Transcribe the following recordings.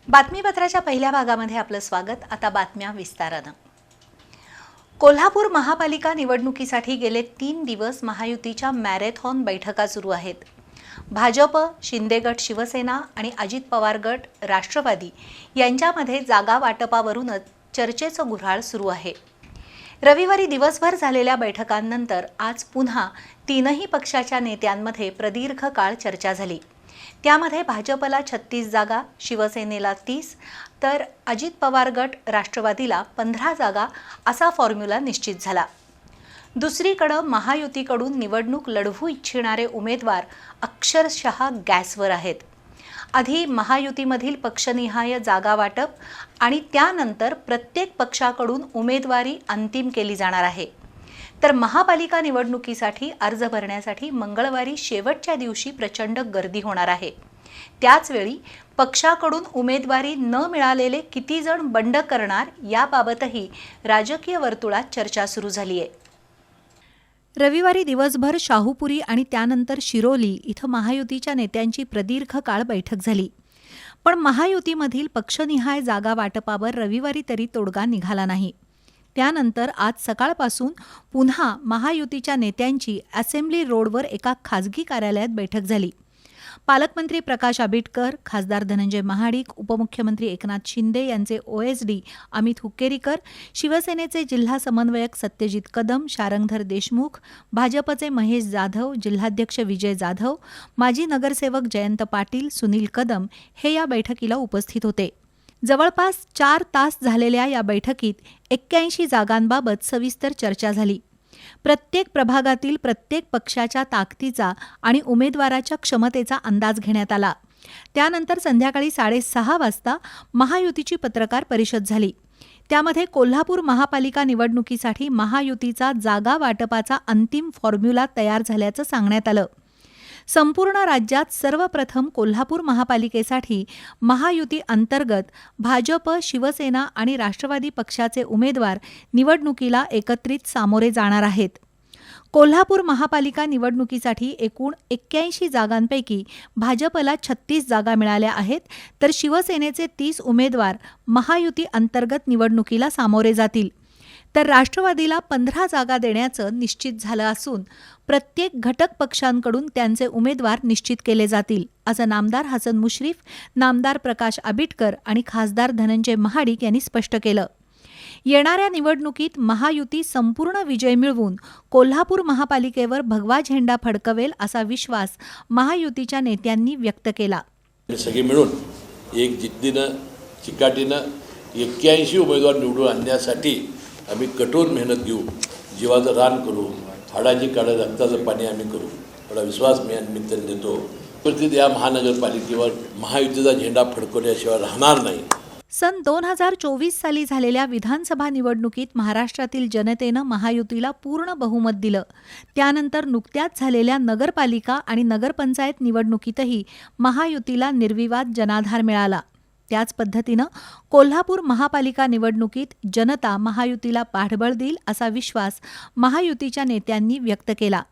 बातमीपत्राच्या पहिल्या भागामध्ये आपलं स्वागत। आता बातम्या विस्तारानं। कोल्हापूर महापालिका निवडणुकीसाठी गेले 3 दिवस महायुतीच्या मॅरेथॉन बैठका सुरू आहेत। भाजप, शिंदे गट शिवसेना आणि अजित पवार गट राष्ट्रवादी यांच्यामध्ये जागा वाटपावरूनच चर्चेचं गुऱ्हाळ सुरू आहे। रविवारी दिवसभर झालेल्या बैठकांनंतर आज पुन्हा तीनही पक्षाच्या नेत्यांमध्ये प्रदीर्घ काळ चर्चा झाली। त्यामध्ये भाजपला 36 जागा, शिवसेनेला 30 तर अजित पवार गट राष्ट्रवादीला 15 जागा असा फॉर्म्युला निश्चित झाला। दुसरीकडे महायुतीकडून निवडणूक लढवू इच्छिणारे उमेदवार अक्षरशः गॅसवर आहेत। आधी महायुतीमधील पक्षनिहाय जागा वाटप आणि त्यानंतर प्रत्येक पक्षाकडून उमेदवारी अंतिम केली जाणार आहे। तर महापालिका निवडणुकीसाठी अर्ज भरण्यासाठी मंगळवारी शेवटच्या दिवशी प्रचंड गर्दी होणार आहे। त्याचवेळी पक्षाकडून उमेदवारी न मिळालेले किती जण बंड करणार याबाबतही राजकीय वर्तुळात चर्चा सुरू झाली आहे। रविवारी दिवसभर शाहूपुरी आणि त्यानंतर शिरोली इथं महायुतीच्या नेत्यांची प्रदीर्घ काळ बैठक झाली। पण महायुतीमधील पक्षनिहाय जागा वाटपावर रविवारी तरी तोडगा निघाला नाही। त्यानंतर आज सकाळपासून पुन्हा महायुतीच्या नेत्यांची असेंब्ली रोडवर एका खाजगी कार्यालयात बैठक झाली। पालकमंत्री प्रकाश आबिटकर, खासदार धनंजय महाडिक, उपमुख्यमंत्री एकनाथ शिंदे यांचे ओएसडी अमित हुक्केरीकर, शिवसेनेचे जिल्हा समन्वयक सत्यजित कदम, शारंगधर देशमुख, भाजपचे महेश जाधव, जिल्हाध्यक्ष विजय जाधव, माजी नगरसेवक जयंत पाटील, सुनील कदम हे या बैठकीला उपस्थित होते। जवळपास 4 तास झालेल्या या बैठकीत 81 जागांबाबत सविस्तर चर्चा झाली। प्रत्येक प्रभागातील प्रत्येक पक्षाच्या ताकदीचा आणि उमेदवाराच्या क्षमतेचा अंदाज घेण्यात आला। त्यानंतर संध्याकाळी 6:30 वाजता महायुतीची पत्रकार परिषद झाली। त्यामध्ये कोल्हापूर महापालिका निवडणुकीसाठी महायुतीचा जागा वाटपाचा अंतिम फॉर्म्युला तयार झाल्याचं सांगण्यात आलं। संपूर्ण राज्यात सर्वप्रथम कोल्हापूर महापालिकेसाठी महायुती अंतर्गत भाजप, शिवसेना आणि राष्ट्रवादी पक्षाचे उमेदवार निवडणुकीला एकत्रित सामोरे जाणार आहेत। कोल्हापूर महापालिका निवडणुकीसाठी एकूण 81 जागांपैकी भाजपला 36 जागा मिळाल्या आहेत, तर शिवसेनेचे 30 उमेदवार महायुती अंतर्गत निवडणुकीला सामोरे जातील। तर राष्ट्रवादीला 15 जागा देण्याचं निश्चित झालं असून प्रत्येक घटक पक्षांकडून त्यांचे उमेदवार निश्चित केले जातील, असं नामदार हसन मुश्रीफ, नामदार प्रकाश आबिटकर आणि खासदार धनंजय महाडिक यांनी स्पष्ट केलं। येणाऱ्या निवडणुकीत महायुती संपूर्ण विजय मिळवून कोल्हापूर महापालिकेवर भगवा झेंडा फडकवेल असा विश्वास महायुतीच्या नेत्यांनी व्यक्त केला। सगळे मिळून एक जिद्दीनं चिकाटीनं 81 उमेदवार निवडून आणण्यासाठी आम्ही कठोर मेहनत घेऊ, जीवाचं रान करू, हाडाची काढा रक्ताचं पाणी आम्ही करू, एवढा विश्वास मी निमित्ताने देतो। परिस्थिती या महानगरपालिकेवर महायुतीचा झेंडा फडकवल्याशिवाय राहणार नाही। सन 2024 साली झालेल्या विधानसभा निवडणुकीत महाराष्ट्रातील जनतेनं महायुतीला पूर्ण बहुमत दिलं। त्यानंतर नुकत्याच झालेल्या नगरपालिका आणि नगरपंचायत निवडणुकीतही महायुतीला निर्विवाद जनाधार मिळाला। त्याच पद्धतीनं कोल्हापूर महापालिका निवडणुकीत जनता महायुतीला पाठबळ देईल असा विश्वास महायुतीच्या नेत्यांनी व्यक्त केला।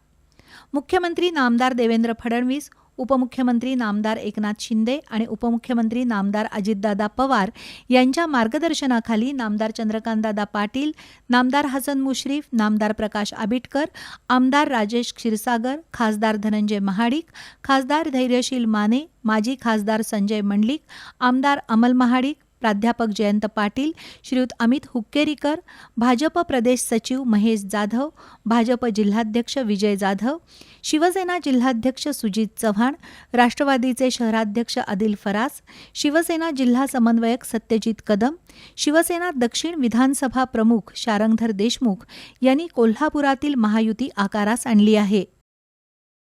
मुख्यमंत्री नामदार देवेंद्र फडणवीस, उपमुख्यमंत्री नामदार एकनाथ शिंदे आणि उपमुख्यमंत्री नामदार अजितदादा पवार यांच्या मार्गदर्शनाखाली नामदार चंद्रकांतदादा पाटील, नामदार हसन मुश्रीफ, नामदार प्रकाश आबिटकर, आमदार राजेश क्षीरसागर, खासदार धनंजय महाडिक, खासदार धैर्यशील माने, माजी खासदार संजय मंडलिक, आमदार अमल महाडिक, प्राध्यापक जयंत पाटील, श्रीयुत अमित हुक्केरीकर, भाजप प्रदेश सचिव महेश जाधव, भाजप जिल्हाध्यक्ष विजय जाधव, शिवसेना जिल्हाध्यक्ष सुजित चव्हाण, राष्ट्रवादीचे शहराध्यक्ष आदिल फरास, शिवसेना जिल्हा समन्वयक सत्यजित कदम, शिवसेना दक्षिण विधानसभा प्रमुख शारंगधर देशमुख यांनी कोल्हापुरातील महायुती आकारास आणली आहे।